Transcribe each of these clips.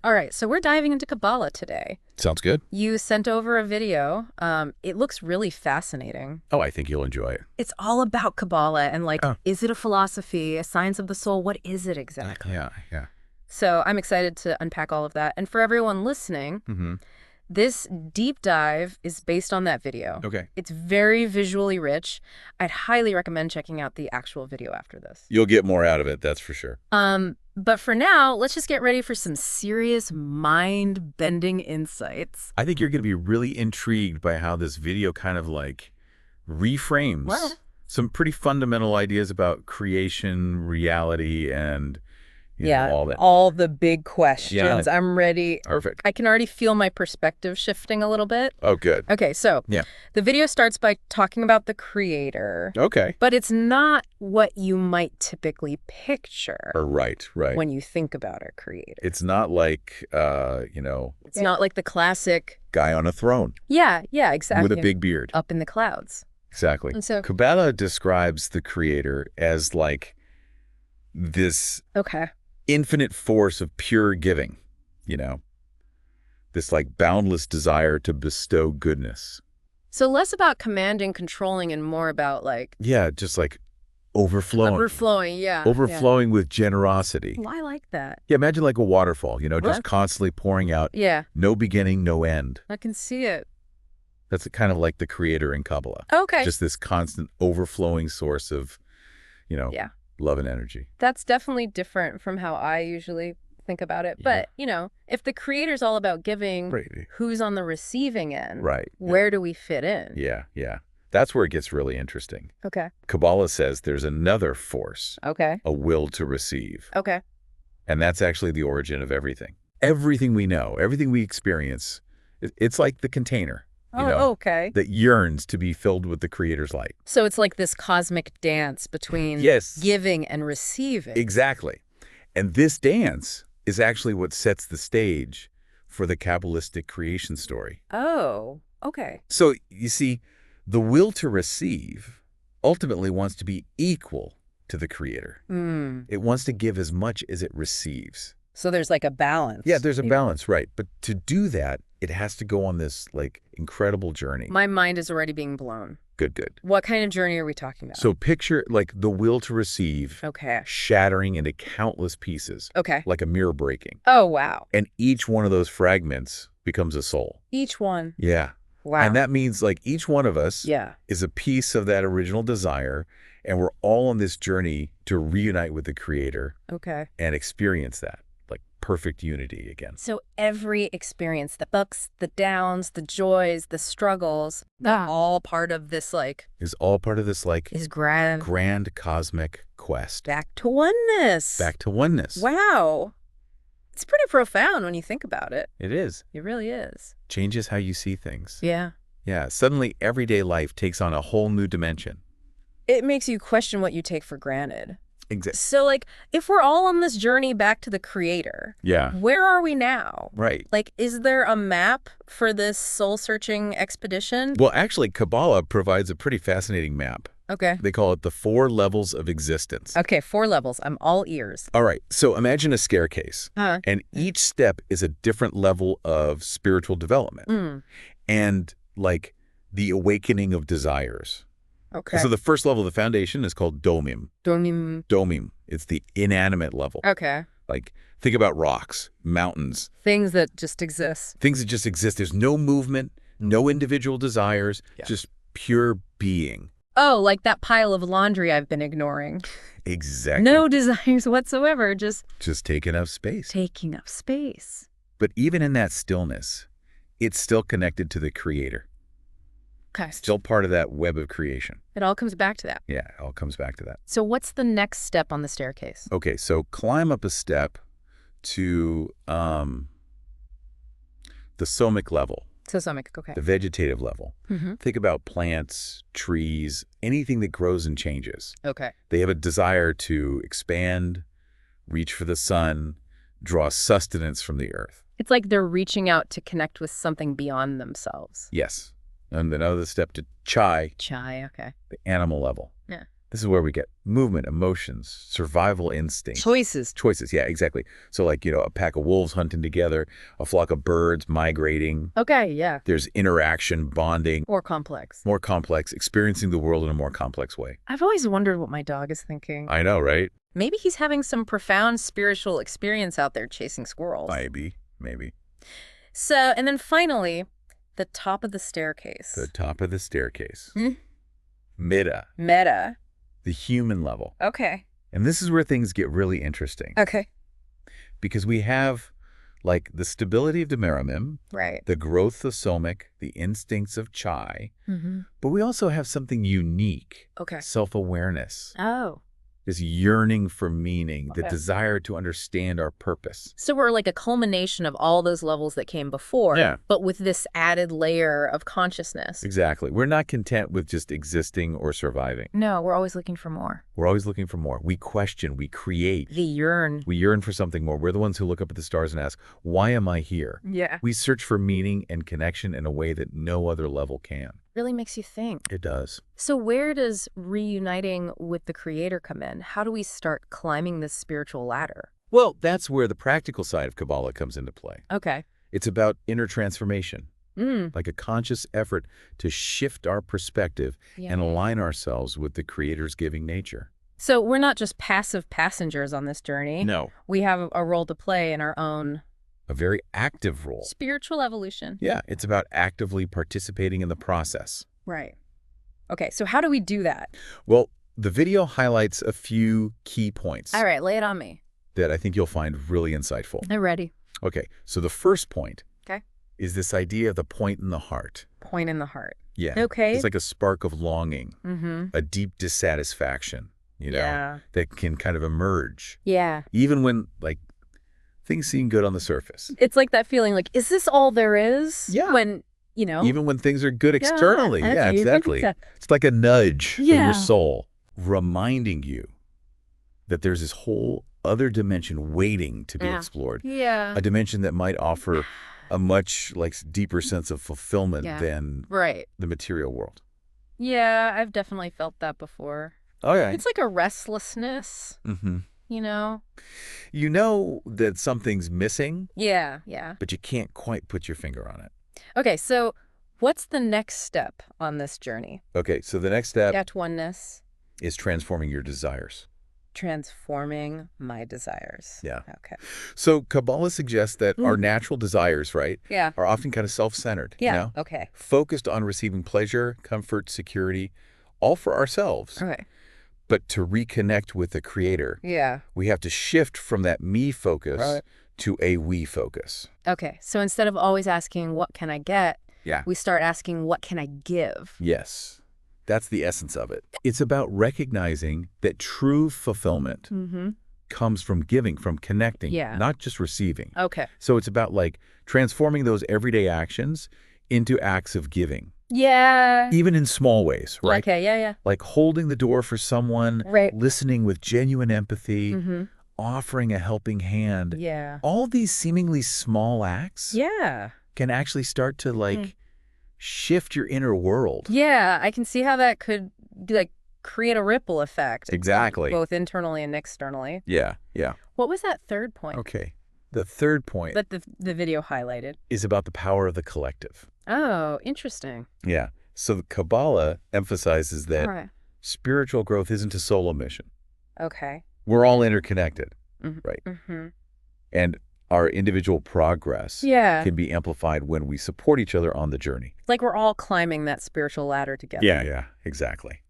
All right, so we're diving into Kabbalah today. Sounds good. You sent over a video. It looks really fascinating. Oh, I think you'll enjoy it. It's all about Kabbalah and Oh. is it a philosophy, a science of the soul? What is it exactly? Yeah. So I'm excited to unpack all of that. And for everyone listening, Mm-hmm. this deep dive is based on that video. Okay. It's very visually rich. I'd highly recommend checking out the actual video after this. You'll get more out of it, that's for sure. But for now, let's just get ready for some serious mind-bending insights. I think you're going to be really intrigued by how this video kind of reframes some pretty fundamental ideas about creation, reality, and all that. All the big questions. Yeah. I'm ready. Perfect. I can already feel my perspective shifting a little bit. Oh, good. Okay, so the video starts by talking about the creator. Okay. But it's not what you might typically picture Right. when you think about a creator. It's not like, It's not like the classic, guy on a throne yeah, exactly. with a big beard. Up in the clouds. Exactly. And so, Kabbalah describes the creator as this okay. infinite force of pure giving, this boundless desire to bestow goodness. So less about commanding, controlling, and more about Just overflowing. Overflowing, With generosity. Well, I like that. Yeah, imagine a waterfall, just constantly pouring out. Yeah. No beginning, no end. I can see it. That's kind of like the creator in Kabbalah. Okay. Just this constant overflowing source of, love and energy. That's definitely different from how I usually think about it. Yeah. But, if the creator's all about giving, Right. who's on the receiving end? Right. Where do we fit in? Yeah. That's where it gets really interesting. Okay. Kabbalah says there's another force, Okay. a will to receive. Okay. And that's actually the origin of everything. Everything we know, everything we experience, it's like the container, okay. that yearns to be filled with the creator's light. So it's like this cosmic dance between giving and receiving. Exactly. And this dance is actually what sets the stage for the Kabbalistic creation story. Oh, okay. So, you see, the will to receive ultimately wants to be equal to the creator. It wants to give as much as it receives. So there's a balance. Yeah, there's a balance, right. But to do that, it has to go on this incredible journey. My mind is already being blown. Good. What kind of journey are we talking about? So picture the will to receive shattering into countless pieces. Okay. Like a mirror breaking. Oh, wow. And each one of those fragments becomes a soul. Each one. Yeah. Wow. And that means each one of us is a piece of that original desire, and we're all on this journey to reunite with the creator. Okay. And experience that. Perfect unity again. So every experience, the ups, the downs, the joys, the struggles, all part of this is all part of this is grand cosmic quest. back to oneness. Wow. It's pretty profound when you think about it. It is. It really is. Changes how you see things. Yeah. Yeah. Suddenly everyday life takes on a whole new dimension. It makes you question what you take for granted. Exactly. So, if we're all on this journey back to the creator, where are we now? Right. Is there a map for this soul-searching expedition? Well, actually, Kabbalah provides a pretty fascinating map. Okay. They call it the 4 levels of existence. Okay, 4 levels. I'm all ears. All right. So imagine a staircase, and each step is a different level of spiritual development and the awakening of desires. Okay. So the first level of the foundation is called domim. Domim. It's the inanimate level. Okay. Think about rocks, mountains. Things that just exist. Things that just exist. There's no movement, no individual desires, just pure being. Oh, like that pile of laundry I've been ignoring. Exactly. No desires whatsoever, just taking up space. Taking up space. But even in that stillness, it's still connected to the creator. Okay. Still part of that web of creation. It all comes back to that. Yeah, it all comes back to that. So what's the next step on the staircase? Okay, so climb up a step to the somic level. So somic, okay. The vegetative level. Think about plants, trees, anything that grows and changes. Okay. They have a desire to expand, reach for the sun, draw sustenance from the earth. It's like they're reaching out to connect with something beyond themselves. Yes. And another step to chai. Chai, okay. The animal level. Yeah. This is where we get movement, emotions, survival instincts. Choices. Choices, yeah, exactly. So like, a pack of wolves hunting together, a flock of birds migrating. Okay, yeah. There's interaction, bonding. More complex. More complex, experiencing the world in a more complex way. I've always wondered what my dog is thinking. I know, right? Maybe he's having some profound spiritual experience out there chasing squirrels. Maybe. So, and then finally, the top of the staircase. The top of the staircase. Meta. Meta. The human level. Okay. And this is where things get really interesting. Okay. Because we have, like, the stability of Demaramim, Right. the growth of Somic, the instincts of Chai, but we also have something unique. Okay. Self-awareness. Oh. This yearning for meaning, the Okay. desire to understand our purpose. So we're like a culmination of all those levels that came before, Yeah. but with this added layer of consciousness. Exactly. We're not content with just existing or surviving. No, we're always looking for more. We're always looking for more. We question, we create. The yearn. We yearn for something more. We're the ones who look up at the stars and ask, why am I here? Yeah. We search for meaning and connection in a way that no other level can. Really makes you think. It does. So where does reuniting with the Creator come in? How do we start climbing this spiritual ladder? Well, that's where the practical side of Kabbalah comes into play. Okay. It's about inner transformation, like a conscious effort to shift our perspective and align ourselves with the Creator's giving nature. So we're not just passive passengers on this journey. No. We have a role to play in our own A very active role. spiritual evolution. Yeah, it's about actively participating in the process. Right. Okay, so how do we do that? Well, the video highlights a few key points All right, lay it on me. that I think you'll find really insightful. I'm ready. Okay, so the first point Okay. is this idea of the point in the heart. Point in the heart. Yeah. Okay. It's like a spark of longing, Mm-hmm. a deep dissatisfaction, Yeah. that can kind of emerge, Yeah. even when, like, things seem good on the surface. It's like that feeling like, is this all there is? Yeah. When, Even when things are good externally. okay, Yeah, exactly. yeah. It's like a nudge from Yeah. your soul, reminding you that there's this whole other dimension waiting to be explored. Yeah. A dimension that might offer a much deeper sense of fulfillment than Right. the material world. Yeah, I've definitely felt that before. Oh, yeah. It's like a restlessness, you know? You know that something's missing, Yeah. but you can't quite put your finger on it. Okay, so what's the next step on this journey? Okay, so the next step At oneness, is transforming your desires. transforming my desires. Yeah. Okay. So Kabbalah suggests that our natural desires, right, Yeah. are often kind of self-centered, Yeah. Okay. focused on receiving pleasure, comfort, security, all for ourselves. Okay. But to reconnect with the Creator, Yeah. we have to shift from that me focus Right. to a we focus. Okay. So instead of always asking, what can I get? Yeah. We start asking, what can I give? Yes. That's the essence of it. It's about recognizing that true fulfillment comes from giving, from connecting, Yeah. not just receiving. Okay. So it's about transforming those everyday actions into acts of giving, Yeah. even in small ways, right? Okay. Yeah. Like holding the door for someone, Right. listening with genuine empathy, Mm-hmm. offering a helping hand. Yeah. All these seemingly small acts Yeah. can actually start to shift your inner world. Yeah. I can see how that could create a ripple effect. Exactly. Both internally and externally. Yeah. What was that third point Okay. The third point that the video highlighted? is about the power of the collective. Oh, interesting. Yeah. So the Kabbalah emphasizes that All right. spiritual growth isn't a solo mission. Okay. We're all interconnected, Mhm. right? Mm-hmm. And our individual progress Yeah. can be amplified when we support each other on the journey. Like we're all climbing that spiritual ladder together. Yeah, exactly.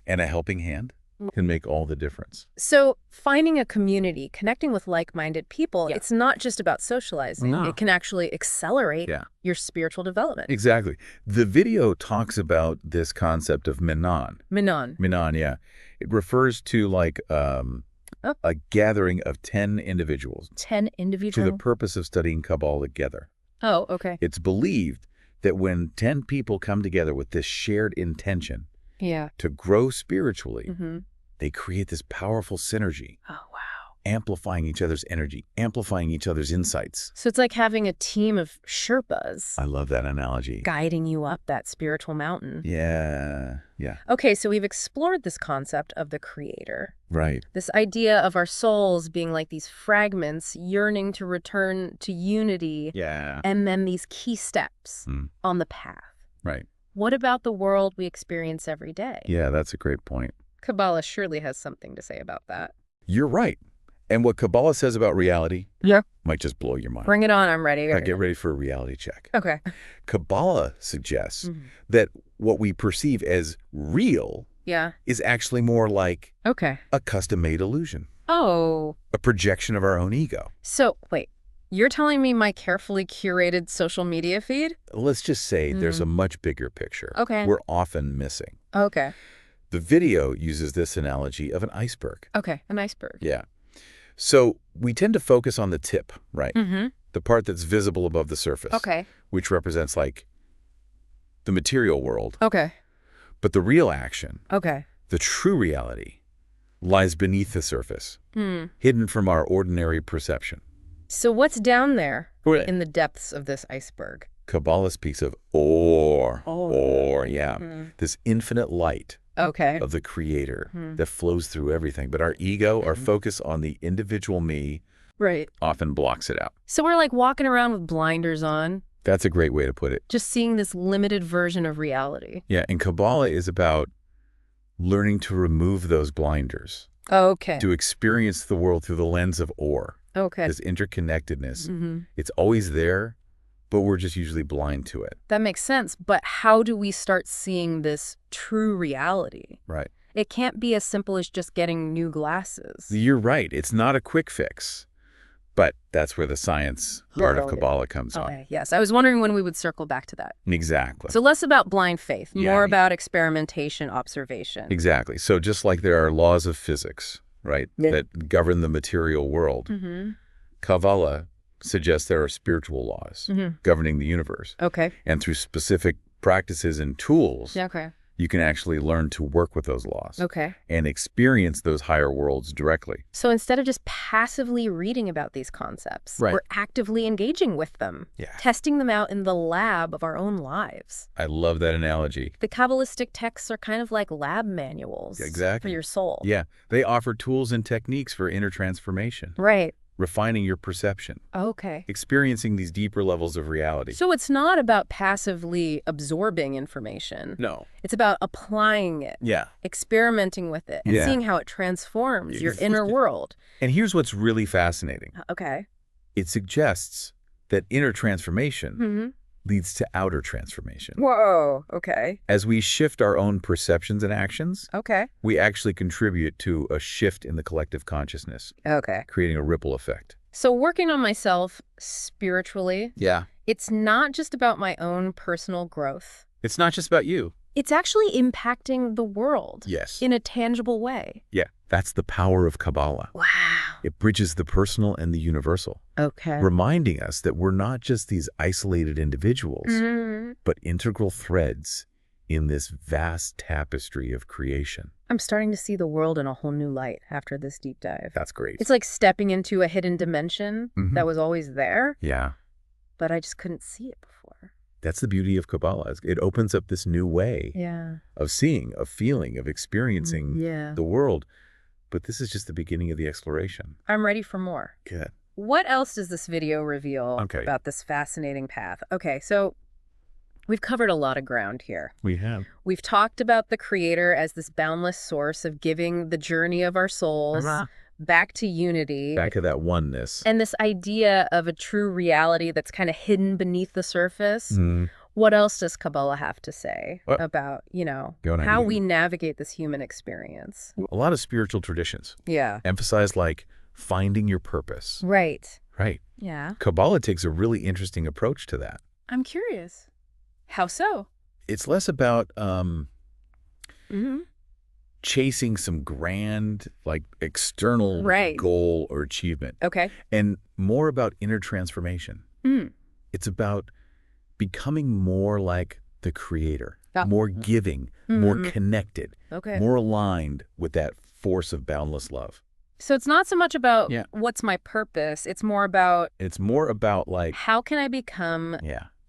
And a helping hand can make all the difference. So finding a community, connecting with like-minded people, it's not just about socializing. No. It can actually accelerate Yeah. your spiritual development. Exactly. The video talks about this concept of Minan. Minon. Minan, yeah. It refers to a gathering of 10 individuals 10 to individual. the purpose of studying Kabbalah together. Oh, okay. It's believed that when 10 people come together with this shared intention Yeah. to grow spiritually, Mm-hmm. they create this powerful synergy. Oh, wow. amplifying each other's energy, amplifying each other's insights. So it's like having a team of Sherpas I love that analogy. guiding you up that spiritual mountain. Yeah. Okay, so we've explored this concept of the creator. Right. This idea of our souls being like these fragments yearning to return to unity. Yeah. And then these key steps on the path. Right. What about the world we experience every day? Yeah, that's a great point. Kabbalah surely has something to say about that. You're right. And what Kabbalah says about reality might just blow your mind. Bring it on, I'm ready. Now, get ready for a reality check. Okay. Kabbalah suggests that what we perceive as real is actually more like a custom-made illusion. Oh. A projection of our own ego. So, wait. You're telling me my carefully curated social media feed? Let's just say there's a much bigger picture. Okay. We're often missing. Okay. The video uses this analogy of an iceberg. Okay, an iceberg. Yeah. So we tend to focus on the tip, right? Mm-hmm. The part that's visible above the surface. Okay. Which represents, like, the material world. Okay. But the real action, Okay. the true reality, lies beneath the surface, hidden from our ordinary perception. So what's down there Right. in the depths of this iceberg? Kabbalah speaks of or, this infinite light Okay. of the creator that flows through everything. But our ego, our focus on the individual me, Right. often blocks it out. So we're like walking around with blinders on, That's a great way to put it. just seeing this limited version of reality. Yeah, and Kabbalah is about learning to remove those blinders, Okay. to experience the world through the lens of or, Okay. this interconnectedness. It's always there, but we're just usually blind to it. That makes sense. But how do we start seeing this true reality? Right. It can't be as simple as just getting new glasses. You're right. It's not a quick fix, but that's where the science part of Kabbalah comes on. Okay, yes. I was wondering when we would circle back to that. Exactly. So less about blind faith, Yeah. more about experimentation, observation. Exactly. So just like there are laws of physics, right, that govern the material world, Kabbalah suggests there are spiritual laws governing the universe. Okay. And through specific practices and tools, Okay. you can actually learn to work with those laws Okay. and experience those higher worlds directly. So instead of just passively reading about these concepts, Right. we're actively engaging with them, testing them out in the lab of our own lives. I love that analogy. The Kabbalistic texts are kind of like lab manuals Exactly. for your soul. Yeah, they offer tools and techniques for inner transformation, Right. refining your perception, Okay. experiencing these deeper levels of reality. So it's not about passively absorbing information. No. It's about applying it, Yeah. experimenting with it, and Yeah. seeing how it transforms your inner world. And here's what's really fascinating. Okay. It suggests that inner transformation leads to outer transformation. Whoa. Okay. As we shift our own perceptions and actions, Okay. we actually contribute to a shift in the collective consciousness, Okay. creating a ripple effect. So working on myself spiritually, Yeah. it's not just about my own personal growth. It's not just about you. It's actually impacting the world Yes. in a tangible way. Yeah. That's the power of Kabbalah. Wow. It bridges the personal and the universal, Okay. reminding us that we're not just these isolated individuals, but integral threads in this vast tapestry of creation. I'm starting to see the world in a whole new light after this deep dive. That's great. It's like stepping into a hidden dimension that was always there, Yeah. but I just couldn't see it before. That's the beauty of Kabbalah. It opens up this new way of seeing, of feeling, of experiencing the world. But this is just the beginning of the exploration. I'm ready for more. Good. What else does this video reveal about this fascinating path? Okay, so we've covered a lot of ground here. We have. We've talked about the creator as this boundless source of giving the journey of our souls back to unity. Back to that oneness. And this idea of a true reality that's kind of hidden beneath the surface. What else does Kabbalah have to say about, how we navigate this human experience? A lot of spiritual traditions emphasize, like, finding your purpose. Right. Right. Yeah. Kabbalah takes a really interesting approach to that. I'm curious. How so? It's less about chasing some grand, like, external goal or achievement. Okay. And more about inner transformation. It's about becoming more like the creator, more giving, more connected, more aligned with that force of boundless love. So it's not so much about what's my purpose. It's more about... It's more about, like... how can I become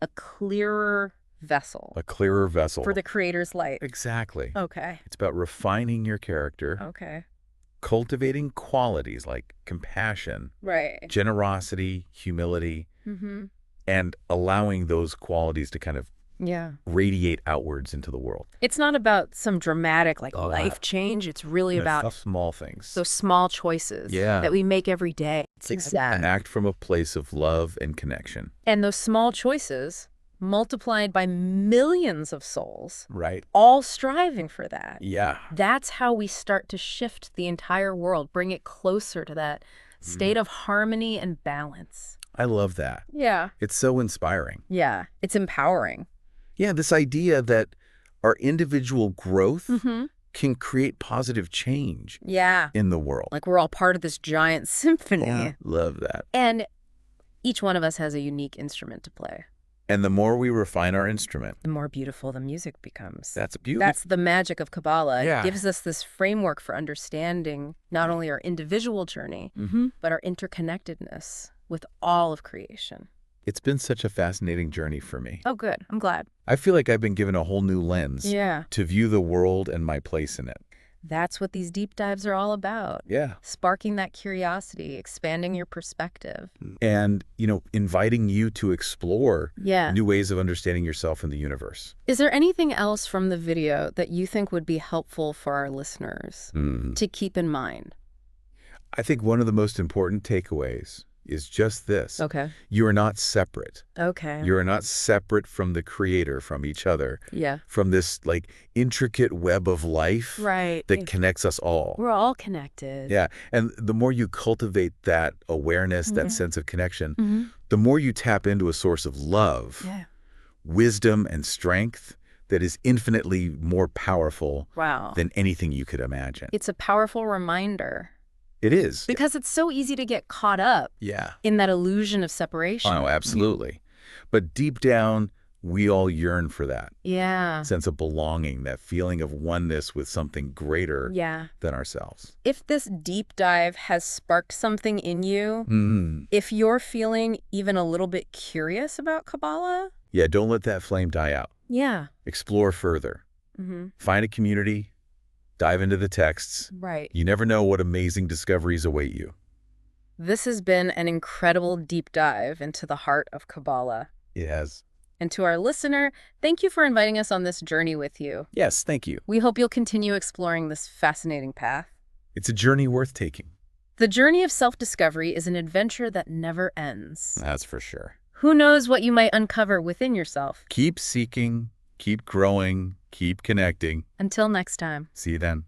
a clearer vessel? A clearer vessel. For the Creator's light. Exactly. Okay. It's about refining your character. Okay. Cultivating qualities like compassion, generosity, humility, and allowing those qualities to kind of radiate outwards into the world. It's not about some dramatic life change. It's really about small things. Those small choices that we make every day. Act from a place of love and connection. And those small choices multiplied by millions of souls. Right. All striving for that. Yeah. That's how we start to shift the entire world, bring it closer to that state of harmony and balance. I love that. Yeah. It's so inspiring. Yeah. It's empowering. Yeah, this idea that our individual growth can create positive change in the world. Like we're all part of this giant symphony. Yeah, love that. And each one of us has a unique instrument to play. And the more we refine our instrument, the more beautiful the music becomes. That's beautiful. That's the magic of Kabbalah. It gives us this framework for understanding not only our individual journey, but our interconnectedness with all of creation. It's been such a fascinating journey for me. Oh, good. I'm glad. I feel like I've been given a whole new lens to view the world and my place in it. That's what these deep dives are all about. Yeah. Sparking that curiosity, expanding your perspective. And, inviting you to explore new ways of understanding yourself in the universe. Is there anything else from the video that you think would be helpful for our listeners to keep in mind? I think one of the most important takeaways is just this. Okay. You are not separate. Okay. You are not separate from the Creator, from each other. Yeah. From this intricate web of life that connects us all. We're all connected. Yeah. And the more you cultivate that awareness, that sense of connection, the more you tap into a source of love, wisdom, and strength that is infinitely more powerful than anything you could imagine. It's a powerful reminder. It is. Because it's so easy to get caught up in that illusion of separation. Oh, absolutely. But deep down, we all yearn for that sense of belonging, that feeling of oneness with something greater than ourselves. If this deep dive has sparked something in you, if you're feeling even a little bit curious about Kabbalah, don't let that flame die out. Explore further. Find a community. Dive into the texts. Right. You never know what amazing discoveries await you. This has been an incredible deep dive into the heart of Kabbalah. It has. And to our listener, thank you for inviting us on this journey with you. Yes, thank you. We hope you'll continue exploring this fascinating path. It's a journey worth taking. The journey of self-discovery is an adventure that never ends. That's for sure. Who knows what you might uncover within yourself? Keep seeking, keep growing, keep connecting. Until next time. See you then.